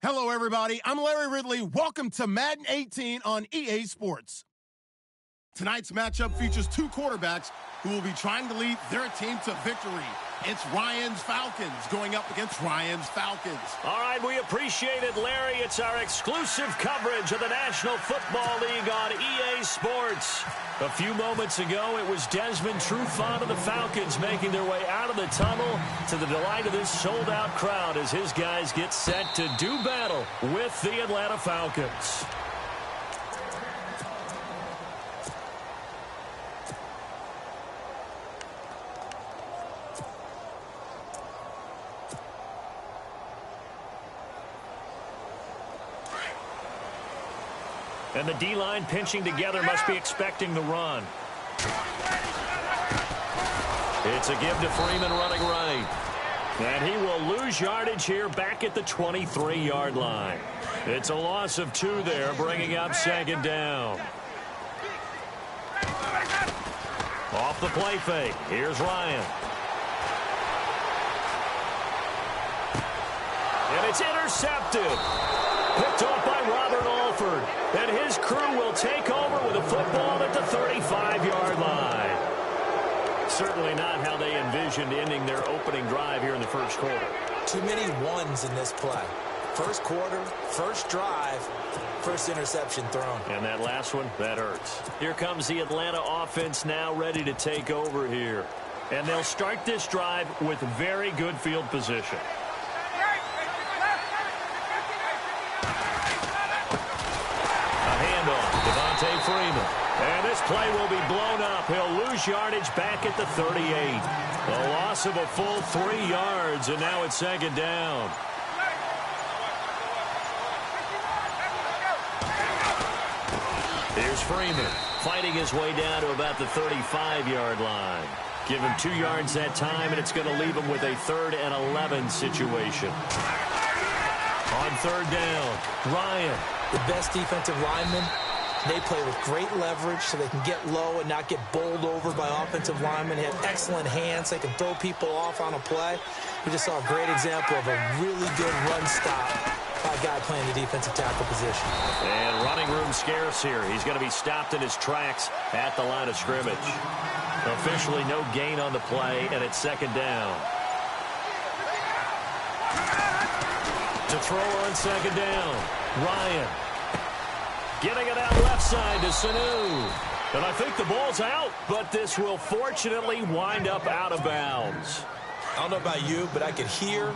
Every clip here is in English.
Hello, everybody. I'm Larry Ridley. Welcome to Madden 18 on EA Sports. Tonight's matchup features two quarterbacks who will be trying to lead their team to victory. It's Ryan's Falcons going up against Ryan's Falcons. All right, we appreciate it, Larry. It's our exclusive coverage of the National Football League on EA Sports. A few moments ago, it was Desmond Trufant of the Falcons making their way out of the tunnel to the delight of this sold-out crowd as his guys get set to do battle with the Atlanta Falcons. And the D-line pinching together must be expecting the run. It's a give to Freeman running right. And he will lose yardage here back at the 23-yard line. It's a loss of 2 there, bringing up second down. Off the play fake. Here's Ryan. And it's intercepted. Picked off by Robert Alford. And his crew will take over with a football at the 35-yard line. Certainly not how they envisioned ending their opening drive here in the first quarter. Too many ones in this play. First quarter, first drive, first interception thrown. And that last one, that hurts. Here comes the Atlanta offense now ready to take over here. And they'll start this drive with very good field position. Freeman. And this play will be blown up. He'll lose yardage back at the 38. A loss of a full 3 yards, and now it's second down. Here's Freeman fighting his way down to about the 35-yard line. Give him 2 yards that time, and it's going to leave him with a 3rd and 11 situation. On third down, Ryan. The best defensive lineman. They play with great leverage so they can get low and not get bowled over by offensive linemen. They have excellent hands. They can throw people off on a play. We just saw a great example of a really good run stop by a guy playing the defensive tackle position. And running room scarce here. He's going to be stopped in his tracks at the line of scrimmage. Officially no gain on the play, and it's second down. To throw on second down, Ryan. Getting it out left side to Sanu. And I think the ball's out, but this will fortunately wind up out of bounds. I don't know about you, but I could hear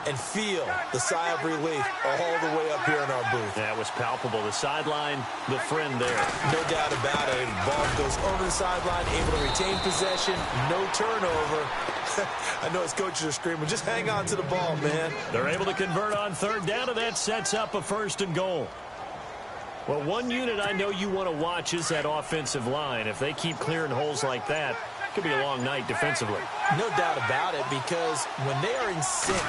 and feel the sigh of relief all the way up here in our booth. That was palpable. The sideline, the friend there. No doubt about it. The ball goes over the sideline, able to retain possession, no turnover. I know his coaches are screaming, just hang on to the ball, man. They're able to convert on third down, and that sets up a 1st and goal. Well, one unit I know you want to watch is that offensive line. If they keep clearing holes like that, it could be a long night defensively. No doubt about it, because when they are in sync,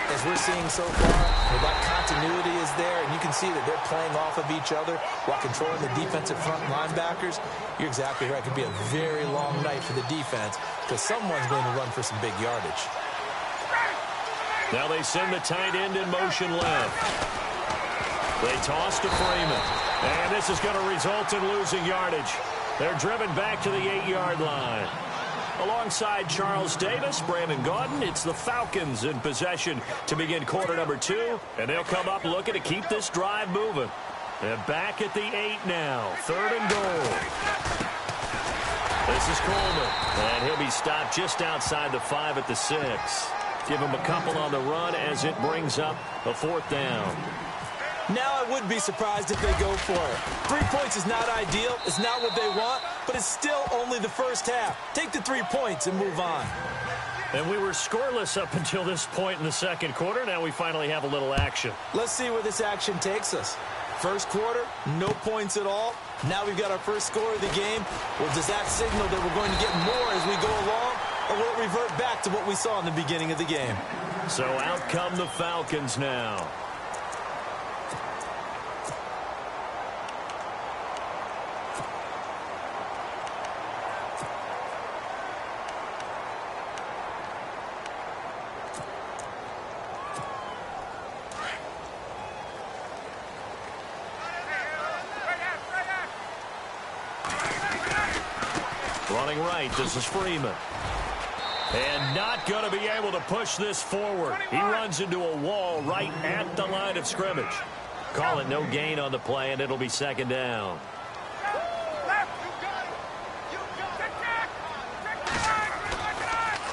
as we're seeing so far, where that continuity is there, and you can see that they're playing off of each other while controlling the defensive front linebackers, you're exactly right. It could be a very long night for the defense because someone's going to run for some big yardage. Now they send the tight end in motion left. They toss to Freeman. And this is going to result in losing yardage. They're driven back to the 8-yard line. Alongside Charles Davis, Brandon Gaudin, it's the Falcons in possession to begin quarter number 2. And they'll come up looking to keep this drive moving. They're back at the 8 now. 3rd and goal. This is Coleman. And he'll be stopped just outside the 5 at the 6. Give him a couple on the run as it brings up a 4th down. Now I wouldn't be surprised if they go for it. 3 points is not ideal. It's not what they want, but it's still only the first half. Take the 3 points and move on. And we were scoreless up until this point in the second quarter. Now we finally have a little action. Let's see where this action takes us. First quarter, no points at all. Now we've got our first score of the game. Well, does that signal that we're going to get more as we go along, or will it revert back to what we saw in the beginning of the game? So out come the Falcons now. Running right, this is Freeman. And not going to be able to push this forward. He runs into a wall right at the line of scrimmage. Call it no gain on the play, and it'll be second down.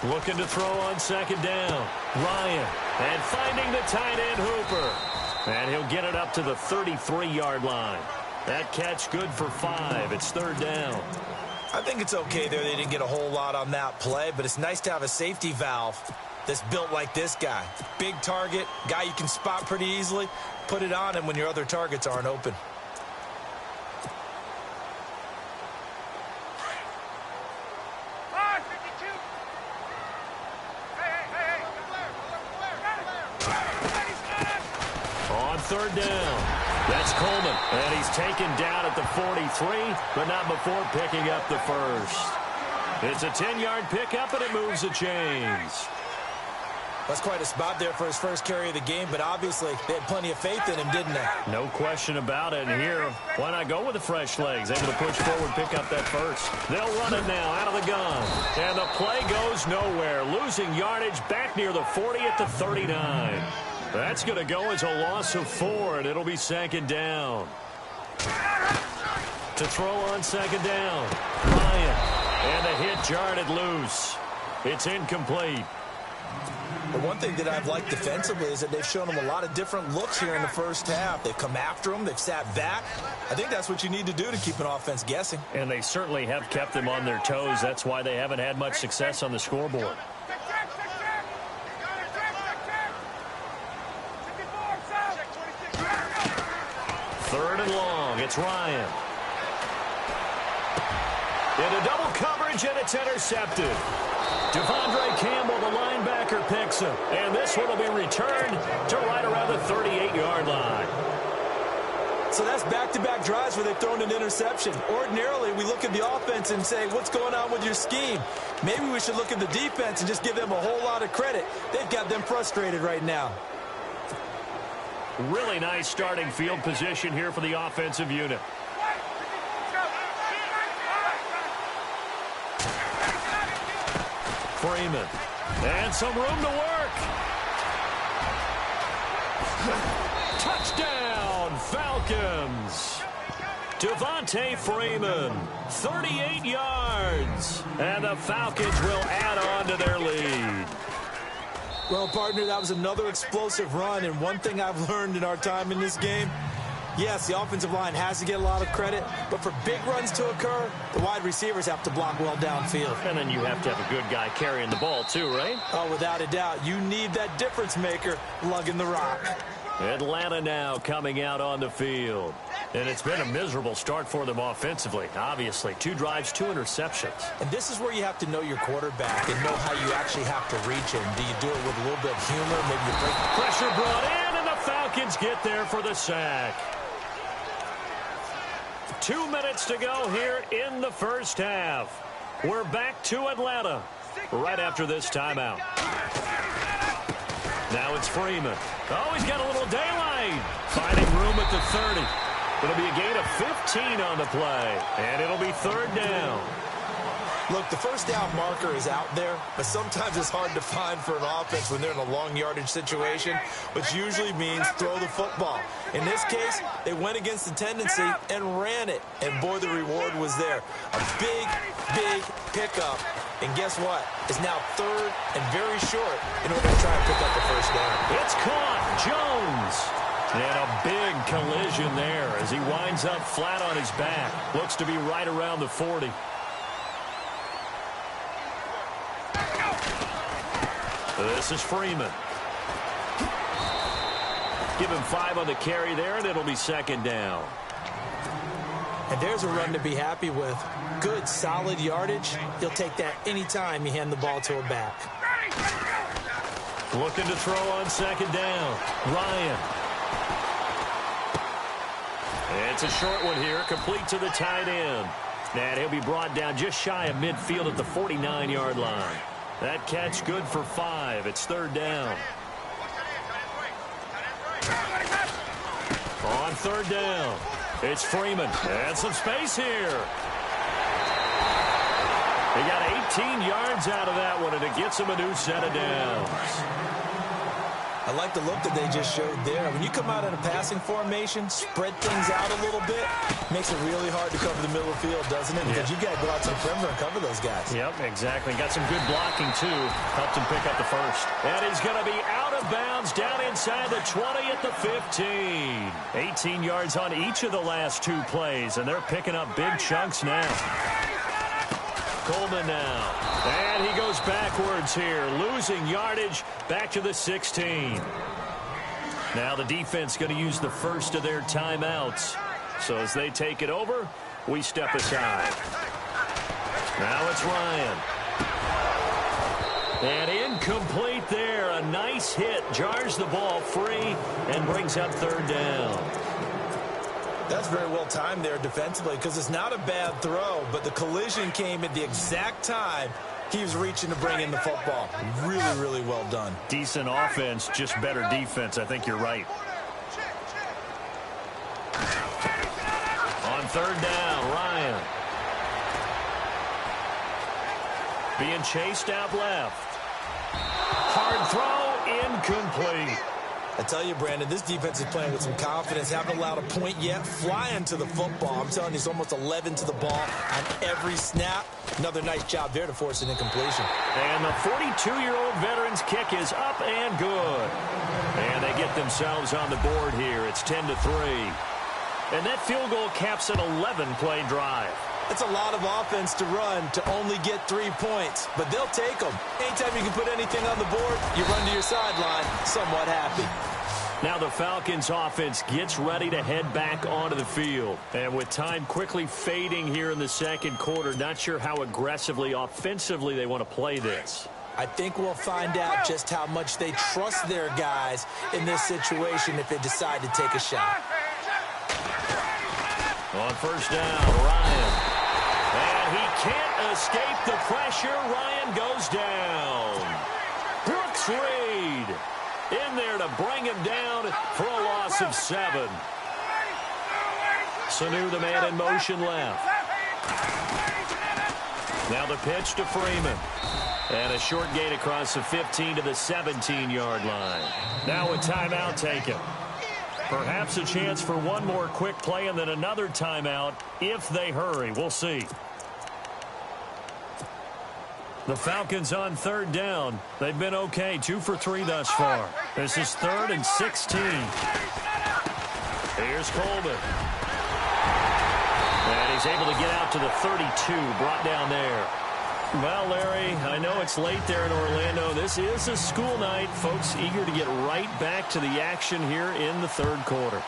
Looking to throw on second down. Ryan. And finding the tight end Hooper. And he'll get it up to the 33-yard line. That catch good for 5. It's third down. I think it's okay there. They didn't get a whole lot on that play, but it's nice to have a safety valve that's built like this guy. Big target, guy you can spot pretty easily. Put it on him when your other targets aren't open. On third down. That's Coleman, and he's taken down at the 43, but not before picking up the first. It's a 10-yard pickup, and it moves the chains. That's quite a spot there for his first carry of the game, but obviously they had plenty of faith in him, didn't they? No question about it. And here, why not go with the fresh legs? Able to push forward, pick up that first. They'll run it now out of the gun. And the play goes nowhere. Losing yardage back near the 40 at the 39. That's going to go as a loss of 4, and it'll be second down. To throw on second down. Ryan. And the hit jarred it loose. It's incomplete. The one thing that I've liked defensively is that they've shown him a lot of different looks here in the first half. They've come after him. They've sat back. I think that's what you need to do to keep an offense guessing. And they certainly have kept them on their toes. That's why they haven't had much success on the scoreboard. Third and long. It's Ryan. Into double coverage, and it's intercepted. Devondre Campbell, the linebacker, picks him. And this one will be returned to right around the 38-yard line. So that's back-to-back drives where they've thrown an interception. Ordinarily, we look at the offense and say, what's going on with your scheme? Maybe we should look at the defense and just give them a whole lot of credit. They've got them frustrated right now. Really nice starting field position here for the offensive unit. Freeman. And some room to work. Touchdown, Falcons. Devontae Freeman, 38 yards. And the Falcons will add on to their lead. Well, partner, that was another explosive run, and one thing I've learned in our time in this game, yes, the offensive line has to get a lot of credit, but for big runs to occur, the wide receivers have to block well downfield. And then you have to have a good guy carrying the ball too, right? Oh, without a doubt. You need that difference maker lugging the rock. Atlanta now coming out on the field. And it's been a miserable start for them offensively, obviously. 2 drives, 2 interceptions. And this is where you have to know your quarterback and know how you actually have to reach him. Do you do it with a little bit of humor? Maybe you break. Pressure brought in, and the Falcons get there for the sack. 2 minutes to go here in the first half. We're back to Atlanta right after this timeout. Now it's Freeman. Oh, he's got a little daylight. Finding room at the 30. It'll be a gain of 15 on the play, and it'll be third down. Look, the first down marker is out there, but sometimes it's hard to find for an offense when they're in a long yardage situation, which usually means throw the football. In this case, they went against the tendency and ran it, and boy, the reward was there. A big, big pickup, and guess what? It's now third and very short in order to try and pick up the first down. It's caught. Jones. And a big collision there as he winds up flat on his back. Looks to be right around the 40. This is Freeman. Give him 5 on the carry there, and it'll be second down. And there's a run to be happy with. Good, solid yardage. He'll take that anytime you hand the ball to a back. Looking to throw on second down. Ryan. It's a short one here, complete to the tight end. And he'll be brought down just shy of midfield at the 49-yard line. That catch good for 5. It's third down. On third down, it's Freeman. And some space here. He got 18 yards out of that one, and it gets him a new set of downs. I like the look that they just showed there. When you come out in a passing formation, spread things out a little bit, makes it really hard to cover the middle of the field, doesn't it? Because you've got to go out to the perimeter and cover those guys. Yep, exactly. Got some good blocking, too. Helped him pick up the first. And he's going to be out of bounds down inside the 20 at the 15. 18 yards on each of the last two plays, and they're picking up big chunks now. Coleman now. And he goes backwards here, losing yardage back to the 16. Now the defense going to use the first of their timeouts. So as they take it over, we step aside. Now it's Ryan. And incomplete there. A nice hit. Jars the ball free and brings up third down. That's very well timed there defensively because it's not a bad throw, but the collision came at the exact time he was reaching to bring in the football. Really, really well done. Decent offense, just better defense. I think you're right. On third down, Ryan. Being chased out left. Hard throw, incomplete. I tell you, Brandon, this defense is playing with some confidence. Haven't allowed a point yet. Flying to the football. I'm telling you, it's almost 11 to the ball on every snap. Another nice job there to force an incompletion. And the 42-year-old veteran's kick is up and good. And they get themselves on the board here. It's 10-3. And that field goal caps an 11-play drive. That's a lot of offense to run to only get 3 points, but they'll take them. Anytime you can put anything on the board, you run to your sideline somewhat happy. Now the Falcons offense gets ready to head back onto the field. And with time quickly fading here in the second quarter, not sure how aggressively, offensively they want to play this. I think we'll find out just how much they trust their guys in this situation if they decide to take a shot. On first down, Ryan. And he can't escape the pressure. Ryan goes down. Brooks Reed in there to bring him down for a loss of 7. Sanu, the man in motion left. Now the pitch to Freeman. And a short gain across the 15 to the 17-yard line. Now a timeout taken. Perhaps a chance for one more quick play and then another timeout if they hurry. We'll see. The Falcons on third down. They've been okay. 2 for 3 thus far. This is 3rd and 16. Here's Coleman. And he's able to get out to the 32. Brought down there. Well, Larry, I know it's late there in Orlando. This is a school night. Folks eager to get right back to the action here in the third quarter.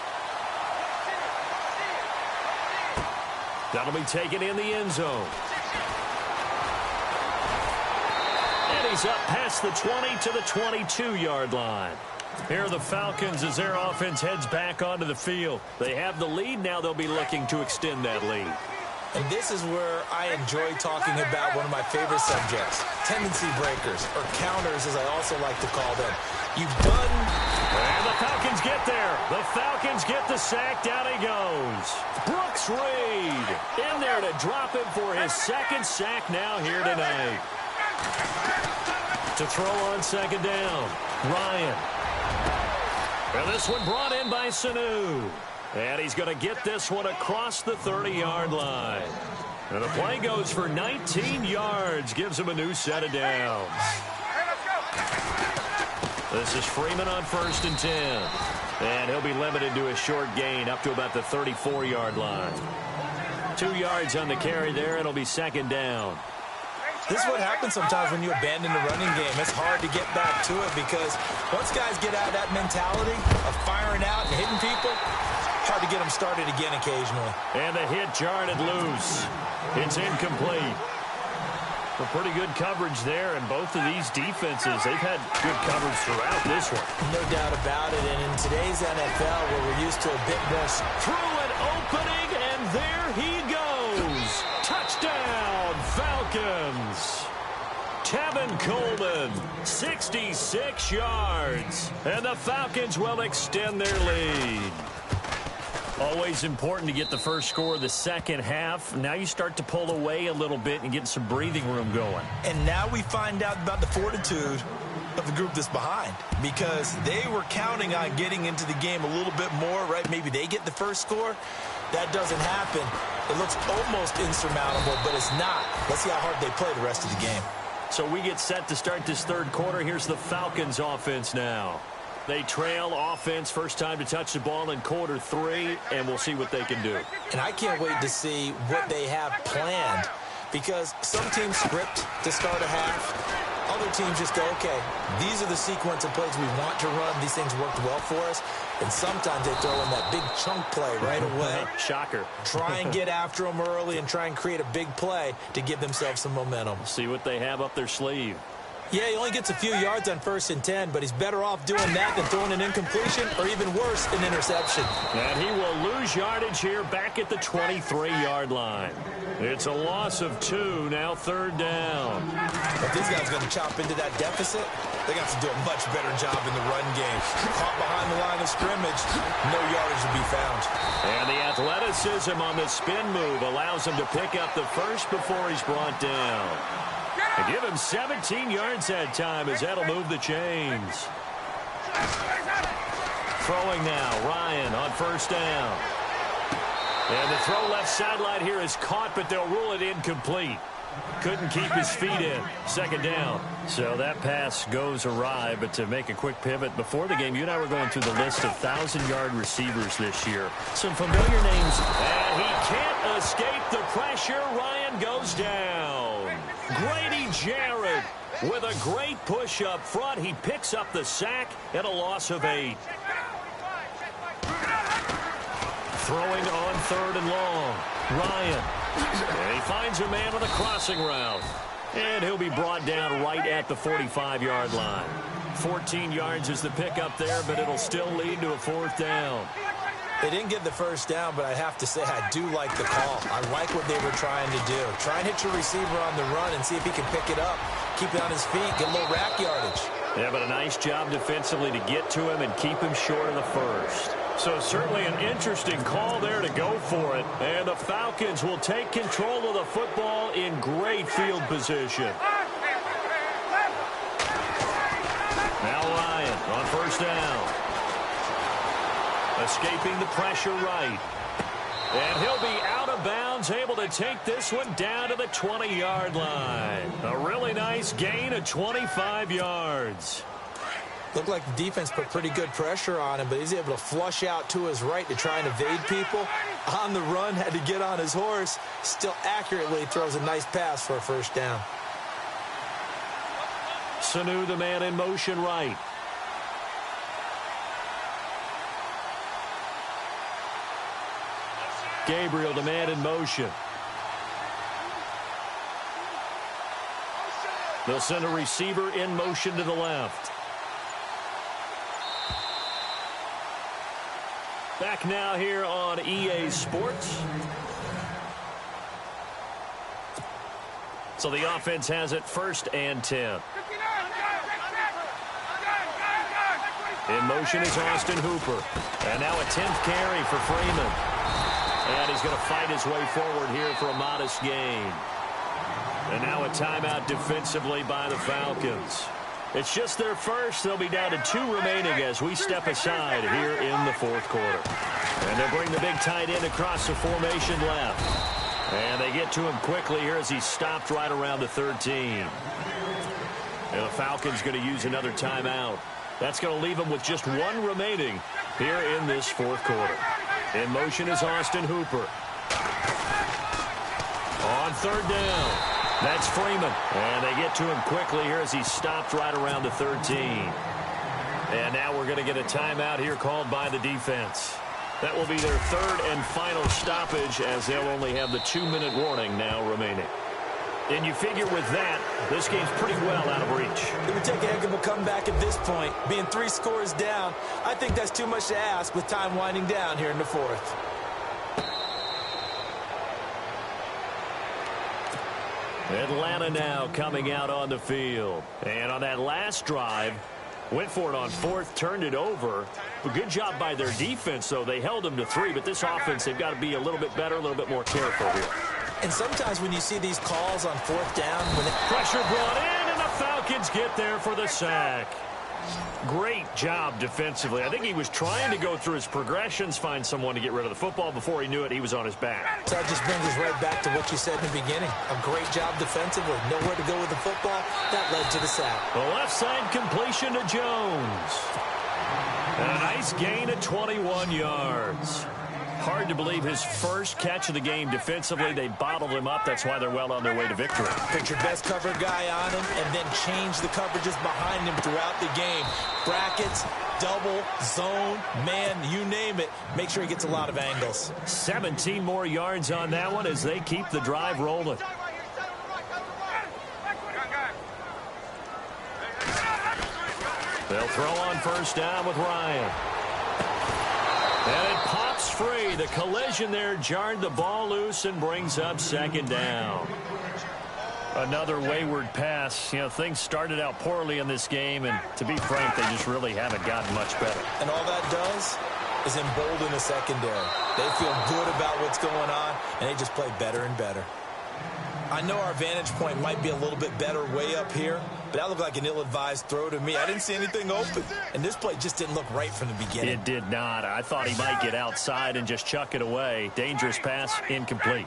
That'll be taken in the end zone. And he's up past the 20 to the 22-yard line. Here are the Falcons as their offense heads back onto the field. They have the lead. Now they'll be looking to extend that lead. And this is where I enjoy talking about one of my favorite subjects, tendency breakers, or counters as I also like to call them. You've done... And the Falcons get there. The Falcons get the sack. Down he goes. Brooks Reed in there to drop him for his second sack now here tonight. To throw on second down, Ryan. And this one brought in by Sanu. And he's going to get this one across the 30-yard line. And the play goes for 19 yards. Gives him a new set of downs. This is Freeman on 1st and 10. And he'll be limited to a short gain up to about the 34-yard line. 2 yards on the carry there. It'll be second down. This is what happens sometimes when you abandon the running game. It's hard to get back to it because once guys get out of that mentality of firing out and hitting people, hard to get them started again occasionally. And the hit jarred it loose. It's incomplete. A pretty good coverage there, and both of these defenses, they've had good coverage throughout this one. No doubt about it, and in today's NFL, where we're used to a bit more... Through an opening, and there he goes. Touchdown, Falcons. Tevin Coleman, 66 yards, and the Falcons will extend their lead. Always important to get the first score of the second half. Now you start to pull away a little bit and get some breathing room going. And now we find out about the fortitude of the group that's behind, because they were counting on getting into the game a little bit more, right? Maybe they get the first score. That doesn't happen. It looks almost insurmountable, but it's not. Let's see how hard they play the rest of the game. So we get set to start this third quarter. Here's the Falcons offense now. They trail offense, first time to touch the ball in quarter 3, and we'll see what they can do. And I can't wait to see what they have planned, because some teams script to start a half. Other teams just go, okay, these are the sequence of plays we want to run. These things worked well for us. And sometimes they throw in that big chunk play right away. Shocker. Try and get after them early and try and create a big play to give themselves some momentum. See what they have up their sleeve. Yeah, he only gets a few yards on 1st and 10, but he's better off doing that than throwing an incompletion, or even worse, an interception. And he will lose yardage here back at the 23-yard line. It's a loss of 2, now 3rd down. If these guys are going to chop into that deficit, they got to do a much better job in the run game. Caught behind the line of scrimmage, no yardage to be found. And the athleticism on the spin move allows him to pick up the first before he's brought down. And give him 17 yards that time, as that'll move the chains. Throwing now, Ryan on 1st down. And the throw left sideline here is caught, but they'll rule it incomplete. Couldn't keep his feet in. 2nd down. So that pass goes awry, but to make a quick pivot, before the game, you and I were going through the list of 1,000-yard receivers this year. Some familiar names. And he can't escape the pressure. Ryan goes down. Grady Jarrett with a great push up front. He picks up the sack and a loss of 8. Throwing on 3rd and long. Ryan. And he finds a man on a crossing route. And he'll be brought down right at the 45-yard line. 14 yards is the pickup there, but it'll still lead to a 4th down. They didn't get the first down, but I have to say I do like the call. I like what they were trying to do. Try and hit your receiver on the run and see if he can pick it up. Keep it on his feet, get a little rack yardage. Yeah, but a nice job defensively to get to him and keep him short of the first. So certainly an interesting call there to go for it. And the Falcons will take control of the football in great field position. Now Ryan on 1st down. Escaping the pressure right. And he'll be out of bounds, able to take this one down to the 20-yard line. A really nice gain of 25 yards. Looked like the defense put pretty good pressure on him, but he's able to flush out to his right to try and evade people. On the run, had to get on his horse. Still accurately throws a nice pass for a 1st down. Sanu, the man in motion right. Gabriel, the man in motion. They'll send a receiver in motion to the left. Back now here on EA Sports. So the offense has it 1st and 10. In motion is Austin Hooper. And now a 10th carry for Freeman. And he's going to fight his way forward here for a modest gain. And now a timeout defensively by the Falcons. It's just their first. They'll be down to 2 remaining as we step aside here in the 4th quarter. And they'll bring the big tight end across the formation left. And they get to him quickly here as he's stopped right around the 13. And the Falcons going to use another timeout. That's going to leave them with just 1 remaining here in this 4th quarter. In motion is Austin Hooper. On 3rd down. That's Freeman. And they get to him quickly here as he's stopped right around the 13. And now we're going to get a timeout here called by the defense. That will be their 3rd and final stoppage, as they'll only have the 2-minute warning now remaining. And you figure with that, this game's pretty well out of reach. It would take a heck of a comeback at this point. Being 3 scores down, I think that's too much to ask with time winding down here in the 4th. Atlanta now coming out on the field. And on that last drive, Went for it on fourth, turned it over. A good job by their defense, though. They held them to 3, but this offense, they've got to be a little bit better, a little bit more careful here. And sometimes when you see these calls on fourth down, when pressure brought in, and the Falcons get there for the sack. Great job defensively. I think he was trying to go through his progressions, find someone to get rid of the football. Before he knew it, he was on his back. So that just brings us right back to what you said in the beginning. A great job defensively. Nowhere to go with the football. That led to the sack. The left side completion to Jones. And a nice gain of 21 yards. Hard to believe his first catch of the game defensively. They bottled him up. That's why they're well on their way to victory. Put your best cover guy on him and then change the coverages behind him throughout the game. Brackets, double, zone, man, you name it. Make sure he gets a lot of angles. 17 more yards on that one as they keep the drive rolling. They'll throw on first down with Ryan. And it pops free. The collision there jarred the ball loose and brings up second down. Another wayward pass. You know, things started out poorly in this game, and to be frank, they just really haven't gotten much better. And all that does is embolden the secondary. They feel good about what's going on, and they just play better and better. I know our vantage point might be a little bit better way up here, but that looked like an ill-advised throw to me. I didn't see anything open, and this play just didn't look right from the beginning. It did not. I thought he might get outside and just chuck it away. Dangerous pass, incomplete.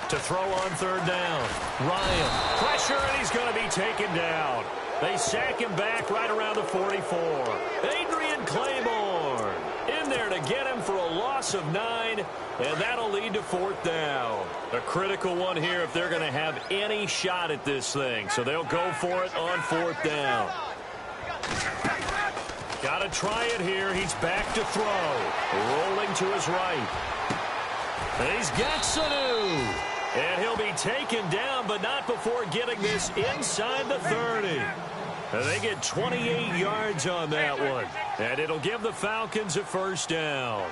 To throw on third down. Ryan, pressure, and he's going to be taken down. They sack him back right around the 44. Adrian Claiborne in there to get him for a loss of 9, and that'll lead to fourth down. A critical one here if they're going to have any shot at this thing. So they'll go for it on fourth down. Got to try it here. He's back to throw. Rolling to his right. And he's got Sanu. And he'll be taken down, but not before getting this inside the 30. And they get 28 yards on that one. And it'll give the Falcons a first down.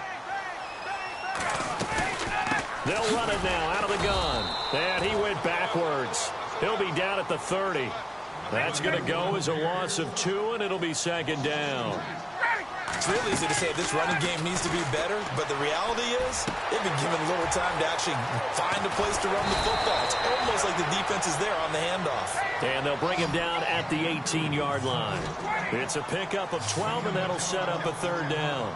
They'll run it now out of the gun. And he went backwards. He'll be down at the 30. That's going to go as a loss of 2, and it'll be second down. It's real easy to say this running game needs to be better, but the reality is they've been given little time to actually find a place to run the football. It's almost like the defense is there on the handoff. And they'll bring him down at the 18-yard line. It's a pickup of 12, and that'll set up a third down.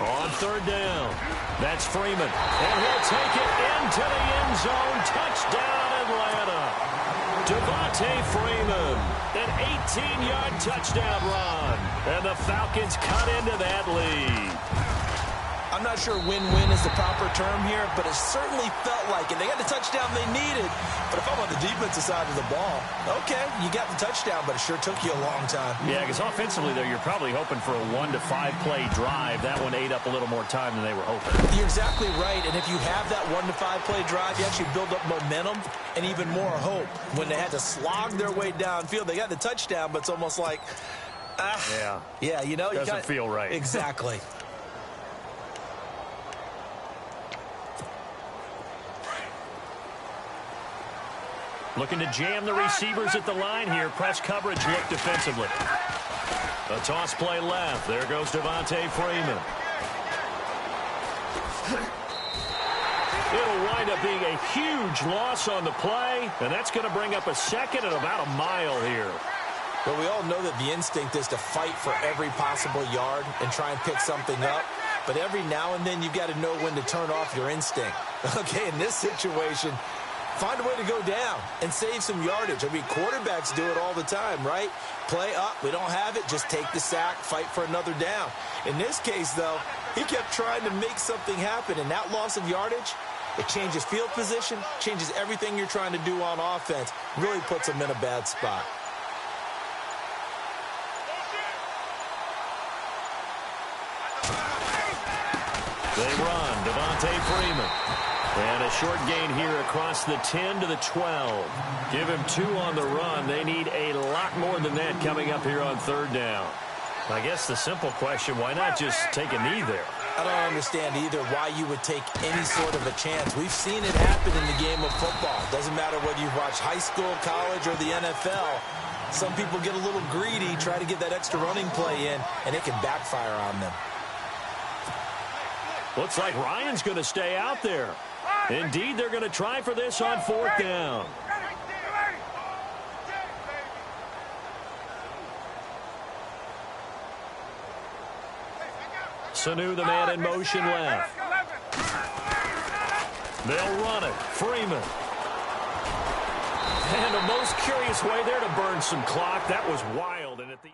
On third down, that's Freeman. And he'll take it into the end zone. Touchdown, Atlanta. Devontae Freeman, an 18-yard touchdown run. And the Falcons cut into that lead. I'm not sure win-win is the proper term here, but it certainly felt like it. They got the touchdown they needed, but if I'm on the defensive side of the ball, okay, you got the touchdown, but it sure took you a long time. Yeah, because offensively, though, you're probably hoping for a 1 to 5 play drive. That one ate up a little more time than they were hoping. You're exactly right, and if you have that 1 to 5 play drive, you actually build up momentum and even more hope. When they had to slog their way downfield, they got the touchdown, but it's almost like, yeah, you know, doesn't feel right. Exactly. Looking to jam the receivers at the line here. Press coverage look defensively. A toss play left. There goes Devontae Freeman. It'll wind up being a huge loss on the play, and that's going to bring up a second and about a mile here. Well, we all know that the instinct is to fight for every possible yard and try and pick something up. But every now and then you've got to know when to turn off your instinct. Okay, in this situation, find a way to go down and save some yardage. I mean, quarterbacks do it all the time, right? Play up, we don't have it, just take the sack, fight for another down. In this case, though, he kept trying to make something happen, and that loss of yardage, it changes field position, changes everything you're trying to do on offense, really puts him in a bad spot. They run, Devontae Freeman. And a short gain here across the 10 to the 12. Give him 2 on the run. They need a lot more than that coming up here on third down. I guess the simple question, why not just take a knee there? I don't understand either why you would take any sort of a chance. We've seen it happen in the game of football. Doesn't matter whether you've watched high school, college, or the NFL. Some people get a little greedy, try to get that extra running play in, and it can backfire on them. Looks like Ryan's going to stay out there. Indeed, they're going to try for this on 4th down. Sanu, the man in motion left. They'll run it. Freeman. And a most curious way there to burn some clock. That was wild. And at the